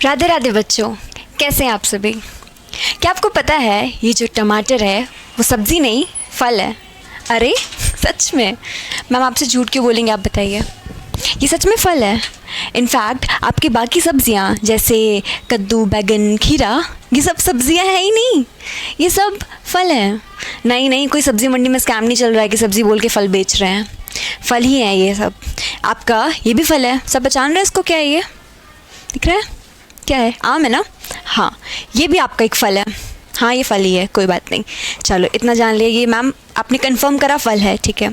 राधे राधे बच्चों, कैसे हैं आप सभी। क्या आपको पता है ये जो टमाटर है वो सब्ज़ी नहीं फल है। अरे सच में, मैम आपसे झूठ क्यों बोलेंगे, आप बताइए। ये सच में फल है। इनफैक्ट आपकी बाकी सब्जियां जैसे कद्दू, बैगन, खीरा, ये सब सब्जियां हैं ही नहीं, ये सब फल हैं। नहीं, कोई सब्ज़ी मंडी में स्कैम नहीं चल रहा है कि सब्ज़ी बोल के फल बेच रहे हैं। फल ही है ये सब। आपका ये भी फल है, सब पहचान रहे हैं इसको। क्या है ये, दिख रहा है? क्या है? आम है ना? हाँ, ये भी आपका एक फल है। हाँ, ये फल ही है, कोई बात नहीं। चलो इतना जान लिया, ये मैम आपने कंफर्म करा फल है, ठीक है।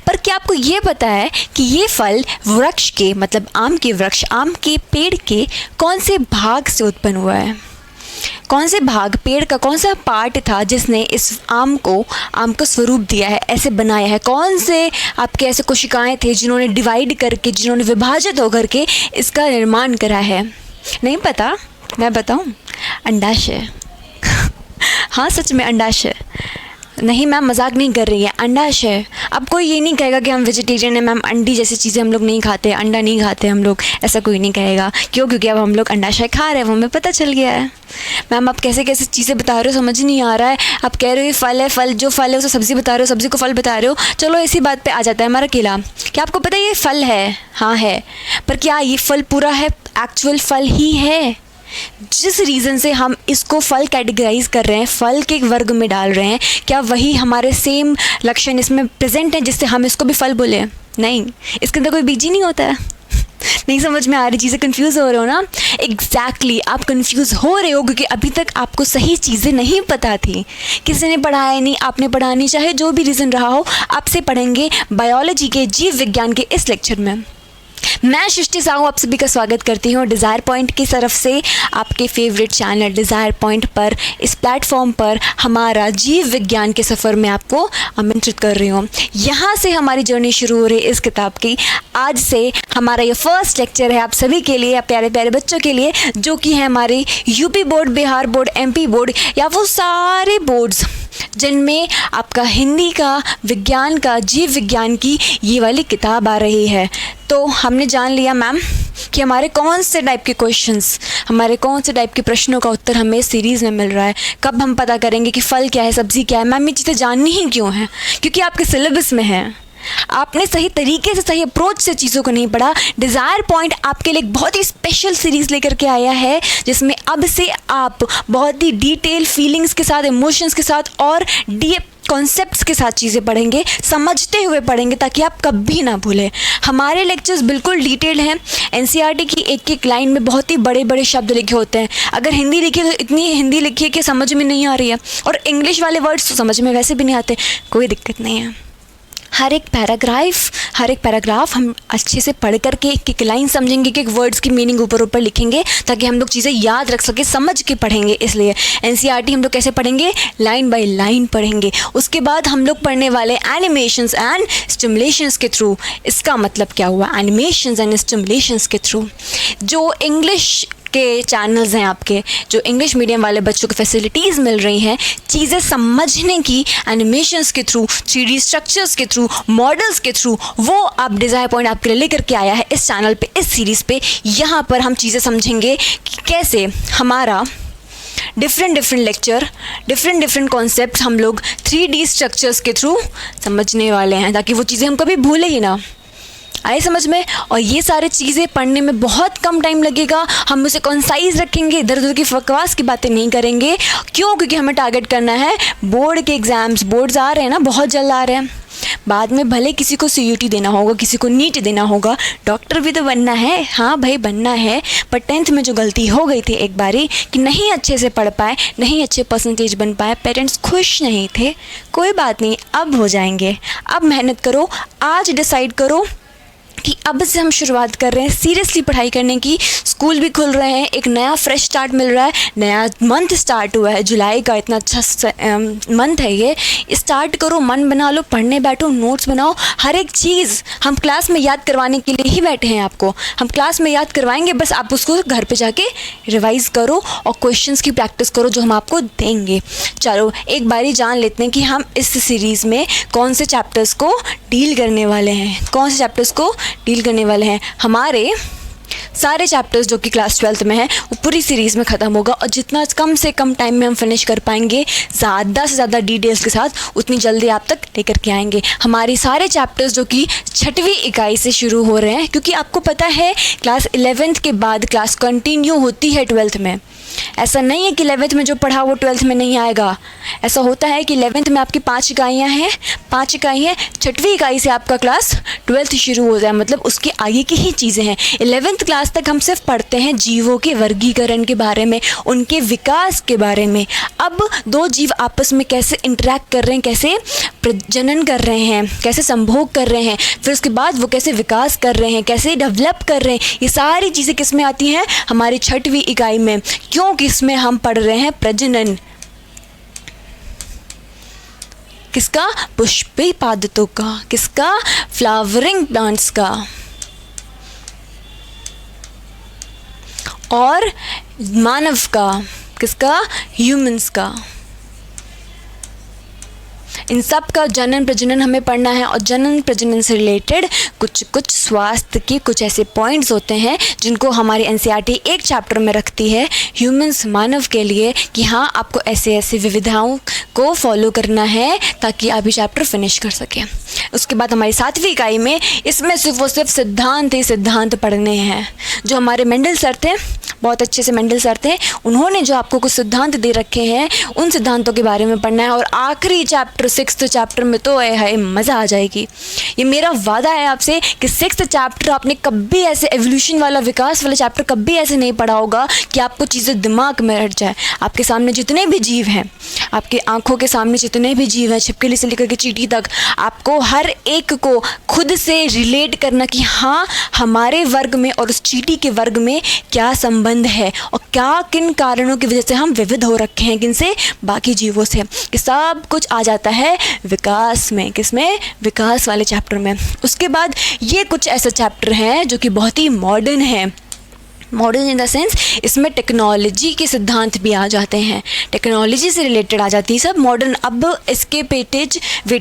पर क्या आपको ये पता है कि ये फल वृक्ष के, मतलब आम के वृक्ष, आम के पेड़ के कौन से भाग से उत्पन्न हुआ है? कौन से भाग, पेड़ का कौन सा पार्ट था जिसने इस आम को स्वरूप दिया है, ऐसे बनाया है? कौन से आपके ऐसे कोशिकाएं थे जिन्होंने डिवाइड करके, जिन्होंने विभाजित होकर के इसका निर्माण करा है? नहीं पता? मैं बताऊं, अंडाशय। हाँ सच में अंडाशय। नहीं मैम, मजाक नहीं कर रही है, अंडाशय। अब कोई ये नहीं कहेगा कि हम वेजिटेरियन हैं मैम, अंडी जैसी चीज़ें हम लोग नहीं खाते, अंडा नहीं खाते हम लोग, ऐसा कोई नहीं कहेगा। क्यों? क्योंकि अब हम लोग अंडाशय खा रहे हैं, वो हमें पता चल गया है। मैम आप कैसे कैसे चीज़ें बता रहे हो, समझ नहीं आ रहा है। आप कह रहे हो ये फल है, फल जो फल है उसे सब्ज़ी बता रहे हो, सब्ज़ी को फल बता रहे हो। चलो इसी बात पे आ जाता है हमारा केला। क्या आपको पता है ये फल है? हाँ है। पर क्या ये फल पूरा है? एक्चुअल फल ही है। जिस रीज़न से हम इसको फल कैटेगराइज कर रहे हैं, फल के वर्ग में डाल रहे हैं, क्या वही हमारे सेम लक्षण इसमें प्रेजेंट हैं जिससे हम इसको भी फल बोले? नहीं, इसके अंदर कोई बीज ही नहीं होता है। नहीं समझ में आ रही चीज़ें, कंफ्यूज हो रहे हो ना? एग्जैक्टली, आप कंफ्यूज हो रहे हो क्योंकि अभी तक आपको सही चीज़ें नहीं पता थी। किसी ने पढ़ाया नहीं, आपने पढ़ा नहीं, चाहे जो भी रीज़न रहा हो। आपसे पढ़ेंगे बायोलॉजी के, जीव विज्ञान के इस लेक्चर में। मैं सृष्टि साहू आप सभी का स्वागत करती हूँ डिज़ायर पॉइंट की तरफ से, आपके फेवरेट चैनल डिज़ायर पॉइंट पर। इस प्लेटफॉर्म पर हमारा जीव विज्ञान के सफ़र में आपको आमंत्रित कर रही हूँ। यहाँ से हमारी जर्नी शुरू हो रही है इस किताब की। आज से हमारा ये फर्स्ट लेक्चर है आप सभी के लिए, प्यारे प्यारे बच्चों के लिए, जो कि है हमारे UP board, Bihar board, MP board, या वो सारे बोर्ड्स जिनमें आपका हिंदी का, विज्ञान का, जीव विज्ञान की ये वाली किताब आ रही है। तो हमने जान लिया मैम कि हमारे कौन से टाइप के क्वेश्चंस, हमारे कौन से टाइप के प्रश्नों का उत्तर हमें इस सीरीज़ में मिल रहा है। कब हम पता करेंगे कि फल क्या है, सब्ज़ी क्या है। मैम ये चीज़ें जाननी ही क्यों है? क्योंकि आपके सिलेबस में है। आपने सही तरीके से, सही अप्रोच से चीज़ों को नहीं पढ़ा। डिज़ायर पॉइंट आपके लिए एक बहुत ही स्पेशल सीरीज़ लेकर के आया है जिसमें अब से आप बहुत ही डिटेल फीलिंग्स के साथ, इमोशंस के साथ और डीप कॉन्सेप्ट्स के साथ चीज़ें पढ़ेंगे, समझते हुए पढ़ेंगे, ताकि आप कभी ना भूलें। हमारे लेक्चर्स बिल्कुल डिटेल्ड हैं। एनसीईआरटी की एक एक लाइन में बहुत ही बड़े बड़े शब्द लिखे होते हैं। अगर हिंदी लिखी है तो इतनी हिंदी लिखी है कि समझ में नहीं आ रही है, और इंग्लिश वाले वर्ड्स तो समझ में वैसे भी नहीं आते। कोई दिक्कत नहीं है। हर एक पैराग्राफ हम अच्छे से पढ़ करके एक एक लाइन समझेंगे, कि एक वर्ड्स की मीनिंग ऊपर ऊपर लिखेंगे, ताकि हम लोग चीज़ें याद रख सके, समझ के पढ़ेंगे। इसलिए एनसीईआरटी हम लोग कैसे पढ़ेंगे? लाइन बाय लाइन पढ़ेंगे। उसके बाद हम लोग पढ़ने वाले एनिमेशंस एंड स्टिमुलेशंस के थ्रू। इसका मतलब क्या हुआ? एनिमेशंस एंड स्टिमुलेशंस के थ्रू। जो इंग्लिश के चैनल्स हैं आपके, जो इंग्लिश मीडियम वाले बच्चों को फैसिलिटीज़ मिल रही हैं चीज़ें समझने की, एनिमेशंस के थ्रू, 3D स्ट्रक्चर्स के थ्रू, मॉडल्स के थ्रू, वो आप डिज़ायर पॉइंट आपके लिए लेकर के आया है इस चैनल पे, इस सीरीज़ पे। यहाँ पर हम चीज़ें समझेंगे कि कैसे हमारा डिफरेंट लेक्चर, डिफरेंट कॉन्सेप्ट हम लोग 3D स्ट्रक्चर्स के थ्रू समझने वाले हैं, ताकि वो चीज़ें हम कभी भूले ही ना। आए समझ में? और ये सारी चीज़ें पढ़ने में बहुत कम टाइम लगेगा। हम उसे कॉन्साइज रखेंगे, इधर उधर की बकवास की बातें नहीं करेंगे। क्यों? क्योंकि हमें टारगेट करना है बोर्ड के एग्ज़ाम्स। बोर्ड्स आ रहे हैं ना, बहुत जल्द आ रहे हैं। बाद में भले किसी को CUT देना होगा, किसी को नीट देना होगा, डॉक्टर भी तो बनना है। हाँ भाई बनना है, पर 10th में जो गलती हो गई थी एक बारी कि नहीं अच्छे से पढ़ पाए, नहीं अच्छे परसेंटेज बन पाए, पेरेंट्स खुश नहीं थे, कोई बात नहीं, अब हो जाएंगे। अब मेहनत करो, आज डिसाइड करो कि अब से हम शुरुआत कर रहे हैं सीरियसली पढ़ाई करने की। स्कूल भी खुल रहे हैं, एक नया फ्रेश स्टार्ट मिल रहा है, नया मंथ स्टार्ट हुआ है, जुलाई का इतना अच्छा मंथ है ये। स्टार्ट करो, मन बना लो, पढ़ने बैठो, नोट्स बनाओ। हर एक चीज़ हम क्लास में याद करवाने के लिए ही बैठे हैं आपको। हम क्लास में याद करवाएंगे, बस आप उसको घर पे जाके रिवाइज़ करो और क्वेश्चंस की प्रैक्टिस करो जो हम आपको देंगे। चलो एक बारी जान लेते हैं कि हम इस सीरीज़ में कौन से चैप्टर्स को डील करने वाले हैं, कौन से चैप्टर्स को डील करने वाले हैं। हमारे सारे चैप्टर्स जो कि क्लास 12th में है वो पूरी सीरीज़ में ख़त्म होगा, और जितना कम से कम टाइम में हम फिनिश कर पाएंगे ज़्यादा से ज़्यादा डिटेल्स के साथ उतनी जल्दी आप तक लेकर के आएंगे। हमारे सारे चैप्टर्स जो कि 6वीं इकाई से शुरू हो रहे हैं, क्योंकि आपको पता है क्लास 11th के बाद क्लास कंटिन्यू होती है 12th में। ऐसा नहीं है कि 11th में जो पढ़ा वो 12th में नहीं आएगा। ऐसा होता है कि 11th में आपकी 5 इकाइयाँ हैं, 5 इकाई हैं, 6वीं इकाई से आपका क्लास 12th शुरू हो जाए, मतलब उसके आगे की ही चीज़ें हैं। 11th क्लास तक हम सिर्फ पढ़ते हैं जीवों के वर्गीकरण के बारे में, उनके विकास के बारे में। अब 2 जीव आपस में कैसे इंटरेक्ट कर रहे हैं, कैसे प्रजनन कर रहे हैं, कैसे संभोग कर रहे हैं, फिर उसके बाद वो कैसे विकास कर रहे हैं, कैसे डेवलप कर रहे हैं, ये सारी चीज़ें किस में आती हैं? हमारी 6वीं इकाई में। क्योंकि इसमें हम पढ़ रहे हैं प्रजनन किसका? पुष्पीय पादपों का। किसका? फ्लावरिंग प्लांट्स का। और मानव का। किसका? ह्यूमंस का। इन सब का जनन प्रजनन हमें पढ़ना है, और जनन प्रजनन से रिलेटेड कुछ स्वास्थ्य के कुछ ऐसे पॉइंट्स होते हैं जिनको हमारी एनसीईआरटी एक चैप्टर में रखती है ह्यूमंस, मानव के लिए, कि हाँ आपको ऐसे ऐसे विविधाओं को फॉलो करना है ताकि आप ये चैप्टर फिनिश कर सकें। उसके बाद हमारी 7वीं इकाई में इसमें सिर्फ वो सिर्फ सिद्धांत ही सिद्धांत पढ़ने हैं। जो हमारे मेंडल सर थे, बहुत अच्छे से मेंडल सर थे, उन्होंने जो आपको कुछ सिद्धांत दे रखे हैं उन सिद्धांतों के बारे में पढ़ना है। और आखिरी चैप्टर 6th चैप्टर में तो है मज़ा आ जाएगी। ये मेरा वादा है आपसे कि 6th चैप्टर आपने कभी ऐसे एवोल्यूशन वाला, विकास वाला चैप्टर कभी ऐसे नहीं पढ़ा होगा कि आपको चीज़ें दिमाग में रट जाए। आपके सामने जितने भी जीव हैं, आपकी आंखों के सामने जितने भी जीव हैं, छिपकली से लेकर के चींटी तक, आपको हर एक को खुद से रिलेट करना कि हाँ हमारे वर्ग में और उस चींटी के वर्ग में क्या संबंध है, और क्या किन कारणों की वजह से हम विविध हो रखे हैं किनसे? बाकी जीवों से। कि सब कुछ आ जाता है विकास में। किसमें? विकास वाले चैप्टर में। उसके बाद ये कुछ ऐसे चैप्टर हैं जो कि बहुत ही मॉडर्न है। मॉडर्न इन द सेंस इसमें टेक्नोलॉजी के सिद्धांत भी आ जाते हैं, टेक्नोलॉजी से रिलेटेड आ जाती है सब मॉडर्न। अब इसके वेटेज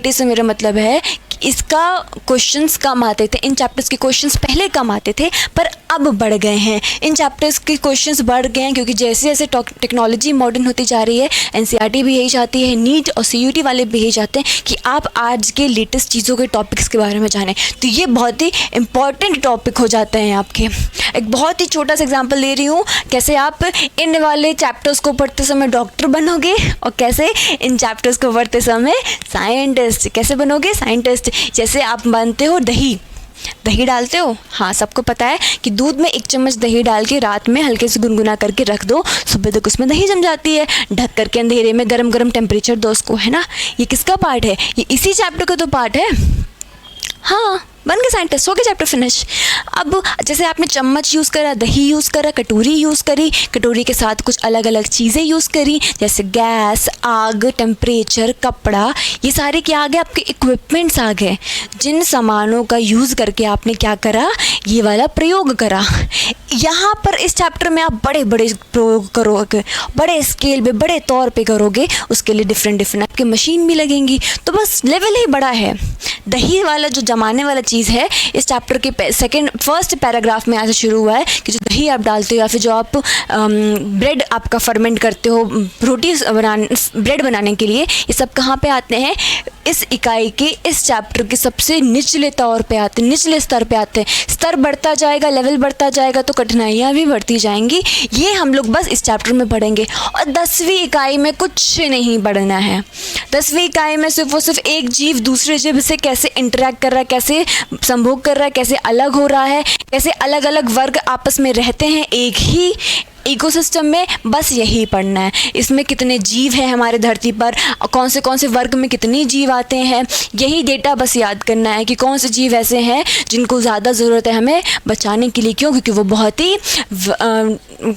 से मेरा मतलब है कि इसका क्वेश्चंस कम आते थे, इन चैप्टर्स के क्वेश्चंस पहले कम आते थे पर अब बढ़ गए हैं। इन चैप्टर्स के क्वेश्चंस बढ़ गए हैं क्योंकि जैसे जैसे टेक्नोलॉजी मॉडर्न होती जा रही है, एनसीईआरटी भी यही चाहती है, नीट और सीयूटी वाले भी यही चाहते हैं कि आप आज के लेटेस्ट चीज़ों के टॉपिक्स के बारे में जानें। तो ये बहुत ही इंपॉर्टेंट टॉपिक हो जाते हैं आपके। एक बहुत ही छोटा सा एग्जांपल ले रही हूँ, कैसे आप इन वाले चैप्टर्स को पढ़ते समय डॉक्टर बनोगे और कैसे इन चैप्टर्स को पढ़ते समय साइंटिस्ट। कैसे बनोगे? साइंटिस्ट। जैसे आप बनते हो दही डालते हो, हाँ सबको पता है कि दूध में 1 चम्मच दही डाल के रात में हल्के से गुनगुना करके रख दो, सुबह तक उसमें दही जम जाती है। ढक करके अंधेरे में गरम गरम टेम्परेचर दो उसको, है ना। ये किसका पार्ट है? ये इसी चैप्टर का तो पार्ट है। हाँ, बन गए साइंटिस्ट, हो गया चैप्टर फिनिश। अब जैसे आपने चम्मच यूज़ करा, दही यूज़ करा, कटोरी यूज़ करी, कटोरी के साथ कुछ अलग अलग चीज़ें यूज़ करी, जैसे गैस, आग, टेम्परेचर, कपड़ा, ये सारे क्या आ गए? आपके इक्विपमेंट्स आ गए, जिन सामानों का यूज़ करके आपने क्या करा? ये वाला प्रयोग करा। यहाँ पर इस चैप्टर में आप बड़े बड़े प्रयोग करोगे, बड़े स्केल पे, बड़े तौर पे करोगे, उसके लिए डिफरेंट आपके मशीन भी लगेंगी। तो बस लेवल ही बड़ा है। दही वाला जो जमाने वाला चीज़ है इस चैप्टर के फर्स्ट पैराग्राफ में ऐसे शुरू हुआ है कि जो दही आप डालते हो या फिर जो आप ब्रेड आपका फर्मेंट करते हो ब्रेड बनाने के लिए, ये सब कहाँ पे आते हैं? इस इकाई के इस चैप्टर के सबसे निचले तौर पे आते हैं, निचले स्तर पे आते हैं। स्तर बढ़ता जाएगा, लेवल बढ़ता जाएगा तो कठिनाइयाँ भी बढ़ती जाएंगी। ये हम लोग बस इस चैप्टर में पढ़ेंगे। और 10वीं इकाई में कुछ नहीं पढ़ना है। 10वीं इकाई में सिर्फ और सिर्फ एक जीव दूसरे जीव से कैसे इंटरेक्ट कर रहा है, कैसे संभोग कर रहा है, कैसे अलग हो रहा है, कैसे अलग अलग वर्ग आपस में रहते हैं एक ही इकोसिस्टम में, बस यही पढ़ना है। इसमें कितने जीव हैं हमारे धरती पर, कौन से वर्ग में कितने जीव आते हैं, यही डेटा बस याद करना है कि कौन से जीव ऐसे हैं जिनको ज़्यादा ज़रूरत है हमें बचाने के लिए। क्यों? क्योंकि वो बहुत ही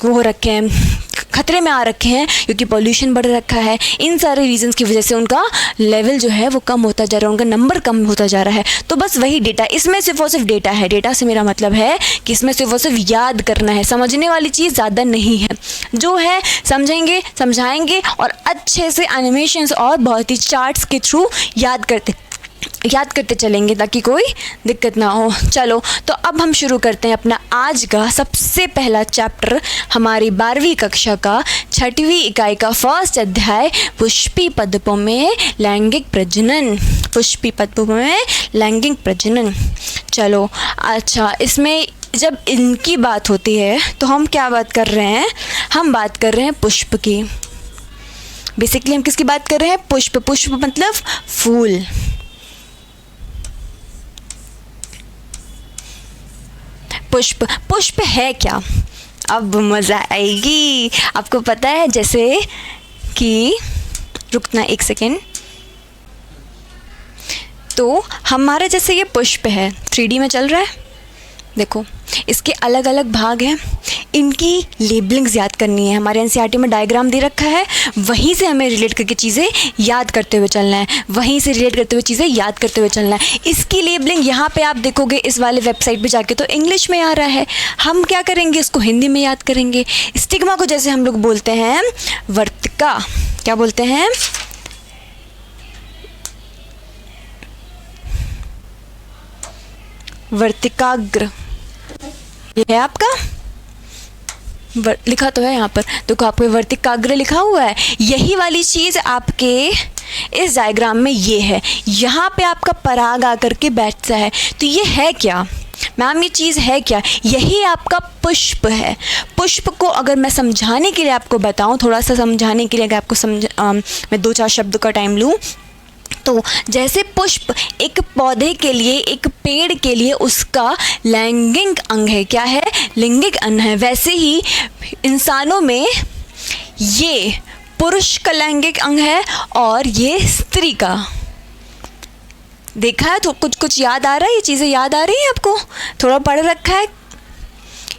वो रखे हैं, खतरे में आ रखे हैं, क्योंकि पॉल्यूशन बढ़ रखा है। इन सारे रीजंस की वजह से उनका लेवल जो है वो कम होता जा रहा है, उनका नंबर कम होता जा रहा है। तो बस वही डेटा, इसमें सिर्फ और सिर्फ डेटा है। डेटा से मेरा मतलब है कि इसमें सिर्फ और सिर्फ याद करना है, समझने वाली चीज़ ज़्यादा नहीं है। जो है समझेंगे, समझाएंगे और अच्छे से एनिमेशंस और बहुत ही चार्ट्स के थ्रू याद करते याद करते चलेंगे ताकि कोई दिक्कत ना हो। चलो तो अब हम शुरू करते हैं अपना आज का सबसे पहला चैप्टर, हमारी 12वीं कक्षा का 6वीं इकाई का फर्स्ट अध्याय, पुष्पी पदपों में लैंगिक प्रजनन। पुष्पी पदपों में लैंगिक प्रजनन। चलो अच्छा, इसमें जब इनकी बात होती है तो हम क्या बात कर रहे हैं? हम बात कर रहे हैं पुष्प की। बेसिकली हम किसकी बात कर रहे हैं? पुष्प। पुष्प मतलब फूल। पुष्प। पुष्प है क्या? अब मज़ा आएगी। आपको पता है जैसे कि, रुकना एक सेकेंड, तो हमारा जैसे ये पुष्प है 3D में चल रहा है, देखो इसके अलग अलग भाग हैं, इनकी लेबलिंग्स याद करनी है। हमारे एनसीईआरटी में डायग्राम दे रखा है, वहीं से हमें रिलेट करके चीज़ें याद करते हुए चलना है, वहीं से रिलेट करते हुए चीज़ें याद करते हुए चलना है। इसकी लेबलिंग यहाँ पे आप देखोगे इस वाले वेबसाइट पे जाके तो इंग्लिश में आ रहा है, हम क्या करेंगे? इसको हिंदी में याद करेंगे। स्टिग्मा को जैसे हम लोग बोलते हैं वर्तिका, क्या बोलते हैं? वर्तिकाग्र। ये है आपका लिखा तो है यहाँ पर, देखो आपको वर्तिकाग्र लिखा हुआ है। यही वाली चीज़ आपके इस डायग्राम में ये है, यहाँ पे आपका पराग आकर के बैठता है। तो ये है क्या मैम? ये चीज़ है क्या? यही आपका पुष्प है। पुष्प को अगर मैं समझाने के लिए आपको बताऊँ, थोड़ा सा समझाने के लिए अगर आपको मैं 2-4 शब्द का टाइम लूँ, तो जैसे पुष्प एक पौधे के लिए, एक पेड़ के लिए उसका लैंगिक अंग है। क्या है? लैंगिक अंग है। वैसे ही इंसानों में ये पुरुष का लैंगिक अंग है और ये स्त्री का। देखा है तो कुछ याद आ रहा है? ये चीज़ें याद आ रही हैं आपको? थोड़ा पढ़ रखा है।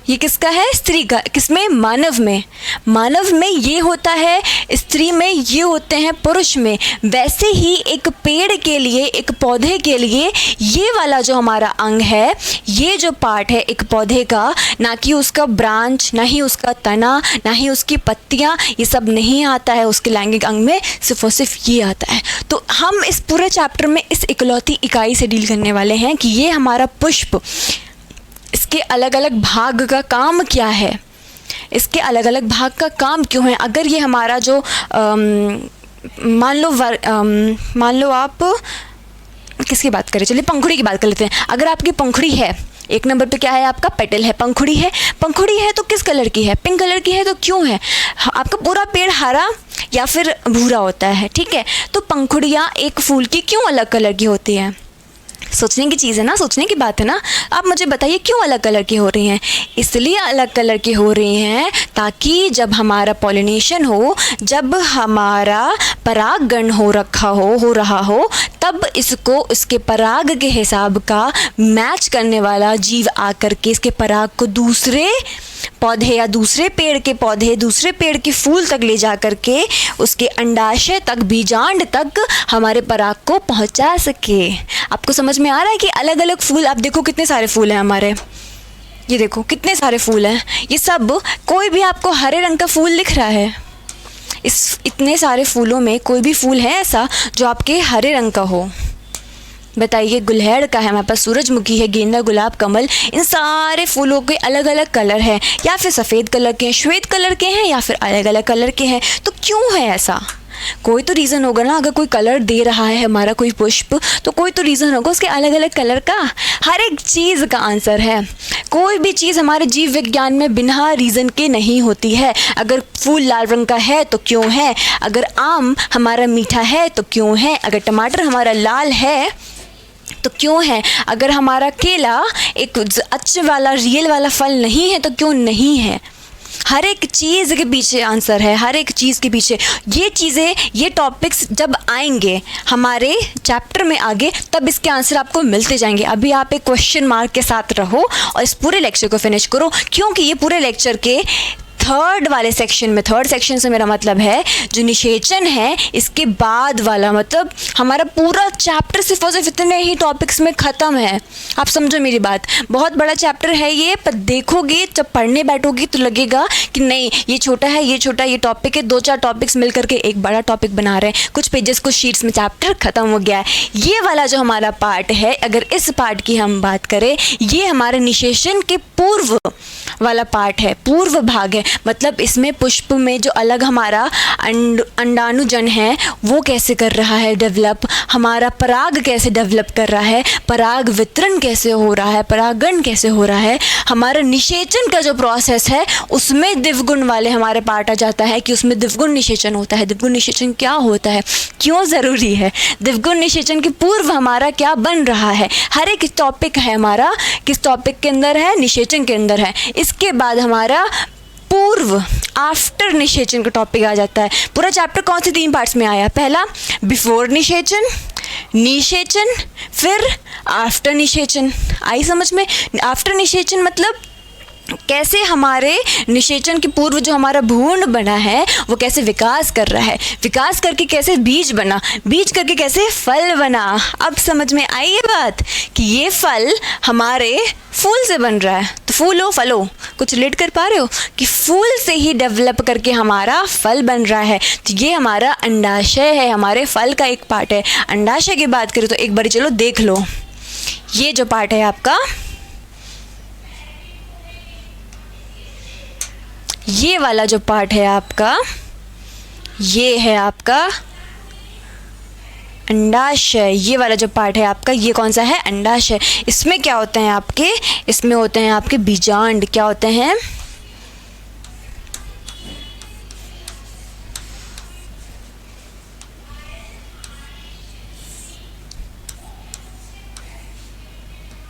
ये किसका है? स्त्री का। किसमें? मानव में। मानव में ये होता है, स्त्री में ये होते हैं, पुरुष में। वैसे ही एक पेड़ के लिए, एक पौधे के लिए ये वाला जो हमारा अंग है, ये जो पार्ट है एक पौधे का, ना कि उसका ब्रांच, ना ही उसका तना, ना ही उसकी पत्तियाँ, ये सब नहीं आता है उसके लैंगिक अंग में, सिर्फ और सिर्फ ये आता है। तो हम इस पूरे चैप्टर में इस इकलौती इकाई से डील करने वाले हैं कि ये हमारा पुष्प, इसके अलग अलग भाग का काम क्या है, इसके अलग अलग भाग का काम क्यों है। अगर ये हमारा जो मान लो आप किसकी बात करें, चलिए पंखुड़ी की बात कर लेते हैं। अगर आपकी पंखुड़ी है, 1 नंबर पे क्या है? आपका पेटल है, पंखुड़ी है। पंखुड़ी है तो किस कलर की है? पिंक कलर की है। तो क्यों है? आपका पूरा पेड़ हरा या फिर भूरा होता है, ठीक है? तो पंखुड़ियाँ एक फूल की क्यों अलग कलर की होती है? सोचने की चीज़ है ना, सोचने की बात है ना। आप मुझे बताइए क्यों अलग कलर की हो रही हैं? इसलिए अलग कलर की हो रही हैं ताकि जब हमारा पॉलिनेशन हो, जब हमारा परागण हो रहा हो, तब इसको उसके पराग के हिसाब का मैच करने वाला जीव आकर के इसके पराग को दूसरे पौधे या दूसरे पेड़ के पौधे, दूसरे पेड़ के फूल तक ले जा कर के उसके अंडाशय तक, बीजांड तक हमारे पराग को पहुंचा सके। आपको समझ में आ रहा है कि अलग अलग फूल, आप देखो कितने सारे फूल हैं हमारे, ये देखो कितने सारे फूल हैं। ये सब, कोई भी आपको हरे रंग का फूल दिख रहा है? इस इतने सारे फूलों में कोई भी फूल है ऐसा जो आपके हरे रंग का हो? बताइए। गुलहड़ का है हमारे पास, सूरजमुखी है, गेंदा, गुलाब, कमल, इन सारे फूलों के अलग अलग कलर हैं, या फिर सफ़ेद कलर के हैं, श्वेत कलर के हैं, या फिर अलग अलग कलर के हैं। तो क्यों है ऐसा? कोई तो रीज़न होगा ना। अगर कोई कलर दे रहा है हमारा कोई पुष्प, तो कोई तो रीज़न होगा उसके अलग अलग कलर का। हर एक चीज़ का आंसर है। कोई भी चीज़ हमारे जीव विज्ञान में बिना रीज़न के नहीं होती है। अगर फूल लाल रंग का है तो क्यों है? अगर आम हमारा मीठा है तो क्यों है? अगर टमाटर हमारा लाल है तो क्यों है? अगर हमारा केला एक अच्छे वाला, रियल वाला फल नहीं है तो क्यों नहीं है? हर एक चीज़ के पीछे आंसर है, हर एक चीज़ के पीछे। ये चीज़ें, ये टॉपिक्स जब आएंगे हमारे चैप्टर में आगे, तब इसके आंसर आपको मिलते जाएंगे। अभी आप एक क्वेश्चन मार्क के साथ रहो और इस पूरे लेक्चर को फिनिश करो, क्योंकि ये पूरे लेक्चर के थर्ड वाले सेक्शन में, थर्ड सेक्शन से मेरा मतलब है जो निषेचन है इसके बाद वाला, मतलब हमारा पूरा चैप्टर सिर्फ और सिर्फ इतने ही टॉपिक्स में ख़त्म है। आप समझो मेरी बात, बहुत बड़ा चैप्टर है ये, पर देखोगे जब पढ़ने बैठोगे तो लगेगा कि नहीं ये छोटा है, ये छोटा, ये टॉपिक है, 2-4 टॉपिक्स मिल करके एक बड़ा टॉपिक बना रहे हैं, कुछ पेजेस कुछ शीट्स में चैप्टर ख़त्म हो गया है। ये वाला जो हमारा पार्ट है, अगर इस पार्ट की हम बात करें, ये हमारे निषेचन के पूर्व वाला पार्ट है, पूर्व भाग है। मतलब इसमें पुष्प में जो अलग हमारा अंडाणुजन है वो कैसे कर रहा है डेवलप, हमारा पराग कैसे डेवलप कर रहा है, पराग वितरण कैसे हो रहा है, परागण कैसे हो रहा है, हमारा निषेचन का जो प्रोसेस है उसमें दिव्यगुण वाले हमारे पार्ट आ जाता है कि उसमें दिव्यगुण निषेचन होता है। दिव्यगुण निषेचन क्या होता है, क्यों ज़रूरी है, दिव्यगुण निषेचन के पूर्व हमारा क्या बन रहा है, हर एक टॉपिक है हमारा किस टॉपिक के अंदर है, निषेचन के अंदर है। इसके बाद हमारा पूर्व आफ्टर निषेचन का टॉपिक आ जाता है। पूरा चैप्टर कौन से 3 पार्ट्स में आया, पहला बिफोर निषेचन, निषेचन, फिर आफ्टर निषेचन। आई समझ में? आफ्टर निषेचन मतलब कैसे हमारे निषेचन के पूर्व जो हमारा भ्रूण बना है वो कैसे विकास कर रहा है, विकास करके कैसे बीज बना, बीज करके कैसे फल बना। अब समझ में आई ये बात कि ये फल हमारे फूल से बन रहा है, तो फूल हो फल हो, कुछ रिलेट कर पा रहे हो कि फूल से ही डेवलप करके हमारा फल बन रहा है। तो ये हमारा अंडाशय है, हमारे फल का एक पार्ट है। अंडाशय की बात करें तो एक बार चलो देख लो, ये जो पार्ट है आपका, ये वाला जो पार्ट है आपका, ये है आपका अंडाशय। ये वाला जो पार्ट है आपका, ये कौन सा है, अंडाशय। इसमें क्या होते हैं आपके, इसमें होते हैं आपके बीजांड। क्या होते हैं,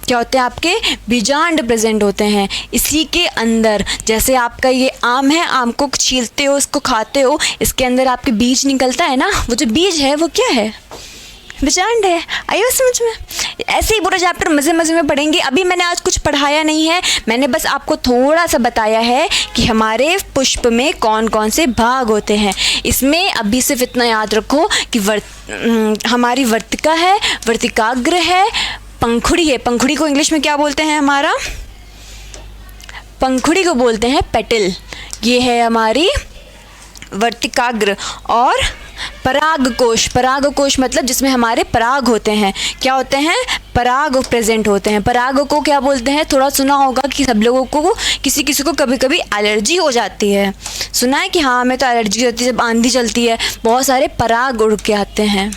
क्या होते हैं आपके बीजांड प्रेजेंट होते हैं इसी के अंदर। जैसे आपका ये आम है, आम को छीलते हो, इसको खाते हो, इसके अंदर आपके बीज निकलता है ना, वो जो बीज है वो क्या है, बीजांड है। आइए समझ में? ऐसे ही पूरा चैप्टर मज़े मज़े में पढ़ेंगे। अभी मैंने आज कुछ पढ़ाया नहीं है, मैंने बस आपको थोड़ा सा बताया है कि हमारे पुष्प में कौन कौन से भाग होते हैं। इसमें अभी सिर्फ इतना याद रखो कि हमारी वर्तिका है, वर्तिकाग्र है, पंखुड़ी है। पंखुड़ी को इंग्लिश में क्या बोलते हैं, हमारा पंखुड़ी को बोलते हैं पेटल। ये है हमारी वर्तिकाग्र। और परागकोश, परागकोश मतलब जिसमें हमारे पराग होते हैं। क्या होते हैं, पराग प्रेजेंट होते हैं। पराग को क्या बोलते हैं, थोड़ा सुना होगा कि सब लोगों को, किसी किसी को कभी कभी एलर्जी हो जाती है, सुना है कि हाँ हमें तो एलर्जी होती है, जब आंधी चलती है बहुत सारे पराग उड़ के आते हैं।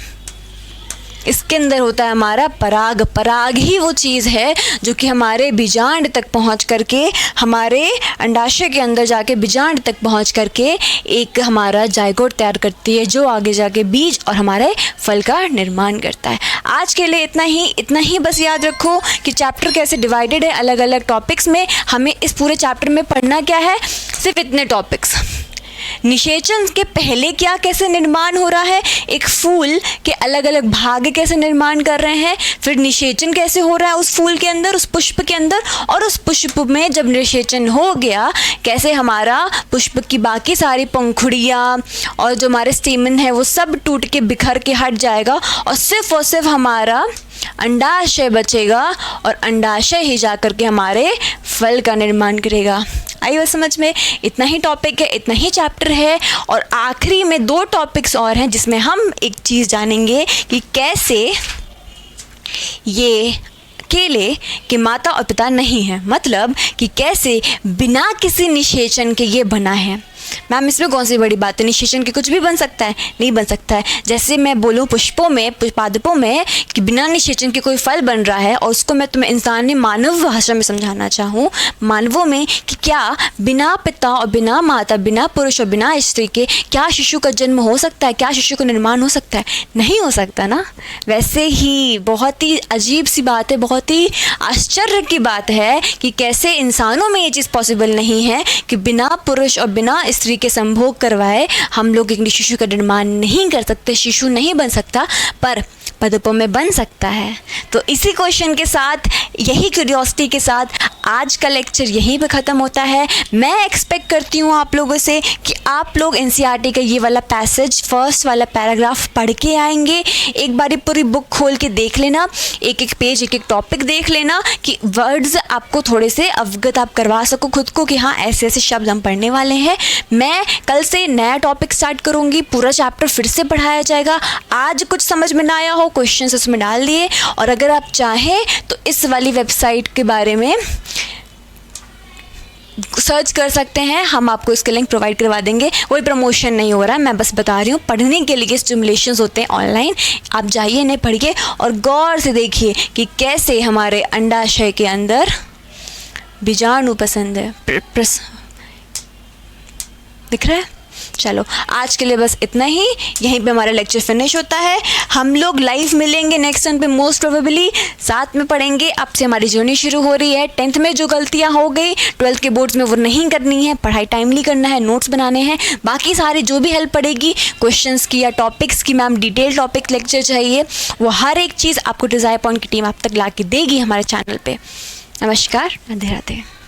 इसके अंदर होता है हमारा पराग। पराग ही वो चीज़ है जो कि हमारे बीजांड तक पहुंच करके, हमारे अंडाशय के अंदर जाके बीजांड तक पहुंच करके एक हमारा जायगोट तैयार करती है, जो आगे जाके बीज और हमारे फल का निर्माण करता है। आज के लिए इतना ही बस याद रखो कि चैप्टर कैसे डिवाइडेड है अलग अलग टॉपिक्स में। हमें इस पूरे चैप्टर में पढ़ना क्या है, सिर्फ इतने टॉपिक्स। निषेचन के पहले क्या कैसे निर्माण हो रहा है, एक फूल के अलग अलग भाग कैसे निर्माण कर रहे हैं, फिर निषेचन कैसे हो रहा है उस फूल के अंदर, उस पुष्प के अंदर, और उस पुष्प में जब निषेचन हो गया कैसे हमारा पुष्प की बाकी सारी पंखुड़ियाँ और जो हमारे स्टेमन है वो सब टूट के बिखर के हट जाएगा और सिर्फ हमारा अंडाशय बचेगा, और अंडाशय ही जा कर के हमारे फल का निर्माण करेगा। आई बात समझ में? इतना ही टॉपिक है, इतना ही चैप्टर है। और आखिरी में 2 टॉपिक्स और हैं जिसमें हम एक चीज़ जानेंगे कि कैसे ये अकेले के माता और पिता नहीं है, मतलब कि कैसे बिना किसी निषेचन के ये बना है। मैम इसमें कौन सी बड़ी बात है, निषेचन के कुछ भी बन सकता है, नहीं बन सकता है। जैसे मैं बोलूँ पुष्पों में, पुष्पादपों में कि बिना निषेचन के कोई फल बन रहा है, और उसको मैं तुम्हें इंसानी मानव भाषा में समझाना चाहूँ, मानवों में, कि क्या बिना पिता और बिना माता, बिना पुरुष और बिना स्त्री के क्या शिशु का जन्म हो सकता है, क्या शिशु का निर्माण हो सकता है? नहीं हो सकता ना। वैसे ही बहुत ही अजीब सी बात है, बहुत ही आश्चर्य की बात है कि कैसे इंसानों में ये चीज़ पॉसिबल नहीं है कि बिना पुरुष और बिना स्त्री के संभोग करवाए हम लोग एक शिशु का निर्माण नहीं कर सकते, शिशु नहीं बन सकता। पर पदों में बन सकता है। तो इसी क्वेश्चन के साथ, यही क्यूरियोसिटी के साथ आज का लेक्चर यहीं पे ख़त्म होता है। मैं एक्सपेक्ट करती हूँ आप लोगों से कि आप लोग एनसीईआरटी का ये वाला पैसेज, फर्स्ट वाला पैराग्राफ पढ़ के आएंगे। एक बारी पूरी बुक खोल के देख लेना, एक एक पेज, एक एक टॉपिक देख लेना कि वर्ड्स आपको थोड़े से अवगत आप करवा सको खुद को कि हाँ ऐसे ऐसे शब्द हम पढ़ने वाले हैं। मैं कल से नया टॉपिक स्टार्ट करूँगी, पूरा चैप्टर फिर से पढ़ाया जाएगा। आज कुछ समझ में ना आया हो, क्वेश्चंस उसमें डाल दिए, और अगर आप चाहें तो इस वाली वेबसाइट के बारे में सर्च कर सकते हैं, हम आपको इसका लिंक प्रोवाइड करवा देंगे। कोई प्रमोशन नहीं हो रहा है, मैं बस बता रही हूँ। पढ़ने के लिए स्टिमुलेशंस होते हैं ऑनलाइन, आप जाइए इन्हें पढ़िए और गौर से देखिए कि कैसे हमारे अंडाशय के अंदर बीजाणु पसंद है दिख रहा है। चलो आज के लिए बस इतना ही, यहीं पे हमारा लेक्चर फिनिश होता है। हम लोग लाइव मिलेंगे नेक्स्ट टाइम पे मोस्ट प्रोबेबली, साथ में पढ़ेंगे। अब से हमारी जर्नी शुरू हो रही है। 10th में जो गलतियां हो गई 12th के बोर्ड्स में वो नहीं करनी है, पढ़ाई टाइमली करना है, नोट्स बनाने हैं। बाकी सारी जो भी हेल्प पड़ेगी क्वेश्चंस की या टॉपिक्स की, मैम डिटेल टॉपिक लेक्चर चाहिए, वो हर एक चीज़ आपको डिज़ायर पॉइंट की टीम आप तक ला के देगी हमारे चैनल पर। नमस्कार, राधे राधे।